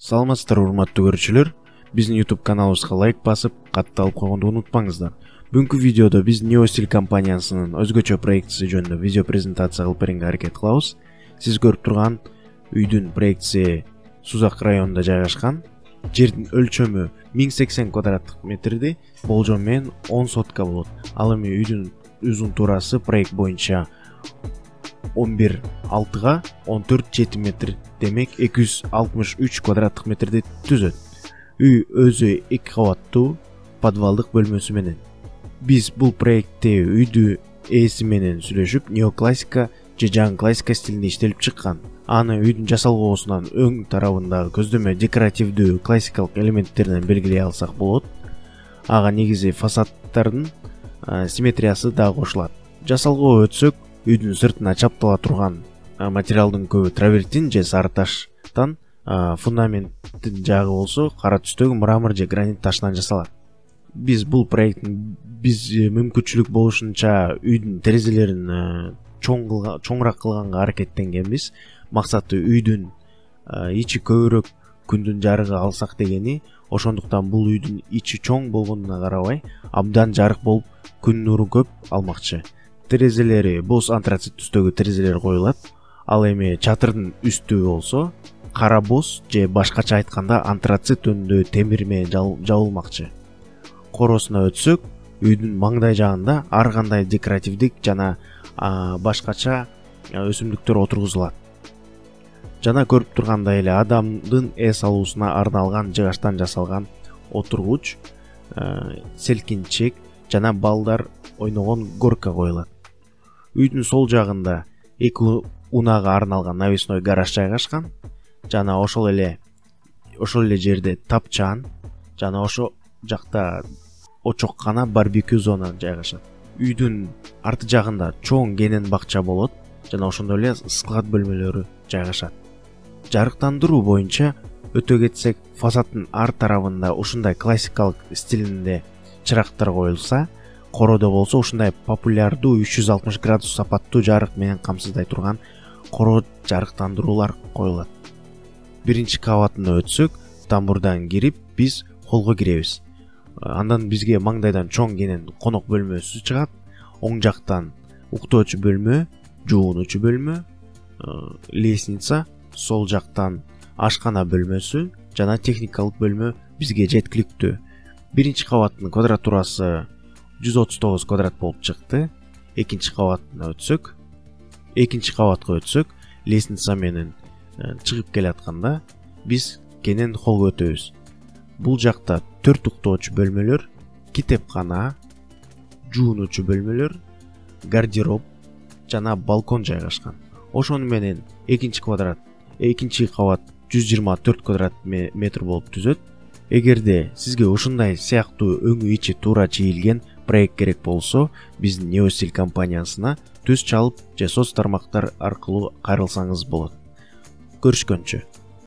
Саламатсыздар урматтуу көрүүчүлөр. Биздин YouTube каналыбызга лайк басып, катталып койгонду унутпаңыздар. Бүгүнкү видеодо биз Neostyle компаниясынын өзгөчө проектиси жөнүндө видео презентация кылып берүүгө аракет кылабыз. Сиз көрүп турган үйдүн проектиси Сузак районунда жайгашкан. Жердин өлчөмү 1080 квадраттык метрди, болжол менен 10 сотка болот. Ал эми үйдүн узун туурасы проект боюнча 11,6га 14,7 метр, демек 263 квадраттык метрди түзөт. Үй өзү 2 кабаттуу подвалдык бөлмөсү менен. Биз бул проектти үйдү ээси менен сүйлөшүп, неоклассика же жаңы классика стилинде иштелип чыккан. Аны үйдүн жасалгоосунан өң тарабындагы көздөмө декоративдүү классикалык элементтерден белгилей алсак болот. Ага негизи фасадтардын симметриясы дагы кошулат. Жасалгого өтсөк, үйдүн сыртына чаптала турган материалдын көбү травертин же сары таштан, фундаменттин жагы болсо кара түстөгү мрамор же гранит ташынан жасалат. Биз бул проекттин мүмкүнчүлүк болушунча үйдүн терезелерин чоңураак кылганга аракеттенгенбиз. Максаты үйдүн ичи көбүрөөк күндүн жарыгы алсак дегени. Ошондуктан бул үйдүн ичи чоң болгонуна карабай, абдан жарык болуп күн нурун көп алмакчы. Терезелери боз антрацит түстөгү терезелер коюлат. Ал эми чатырдын үстү болсо кара боз же башкача айтканда антрацит өндө темир менен жабылмакчы. Коросуна өтсөк, үйдүн маңдай жагында ар кандай декоративдик жана башкача өсүмдүктөр отургузулат. Жана көрүп тургандай эле адамдын эс алуусуна арналган жыгачтан жасалган отургуч, селкинчек жана балдар ойногон горка коюлат. Үйдүн сол жагында 2 унага арналган навесной гараж жайгашкан. Жана ошол эле жерде тапчан жана ошол жакта очоккана барбекю зона жайгашат. Үйдүн арты жагында чоң кенен бакча болот жана ошондой эле склад бөлмөлөрү жайгашат. Жарыктандыруу боюнча өтө кетсек, фасаддын ар тарабында ушундай классикалык стилинде чырактар коюлса, коrodо болсо ушундай популярдуу 360 градус сапаттуу жарык менен камсыздай турган коро жарыктандыруулар коюлат. Биринчи кабатына өтсөк, тамбурдан кирип биз холго киребиз. Андан бизге маңдайдан чоң кенен конок бөлмөсү чыгат. Оң жактан уктоочу бөлмө, жуунуучу бөлмө, лестница, сол жактан ашкана бөлмөсү жана техникалык бөлмө бизге жеткиликтүү. Биринчи кабаттын квадратурасы 139 квадрат болуп чыкты. Экинчи кабатка өтсөк, лестница менен чыгып келатканда биз кенен холго өтөбүз. Бул жакта 4 уктоочу бөлмөлөр, китепкана, жуунуучу бөлмөлөр, гардероб жана балкон жайгашкан. Ошону менен экинчи кабат 124 квадрат метр болуп түзөт. Эгерде сизге ушундай сыяктуу өңү ичи туура чийилген проект керек болсо, биздин Neostyle компаниясына түз чалып же соц тармактар аркылуу кайрылсаңыз болот. Көрүшкөнчө.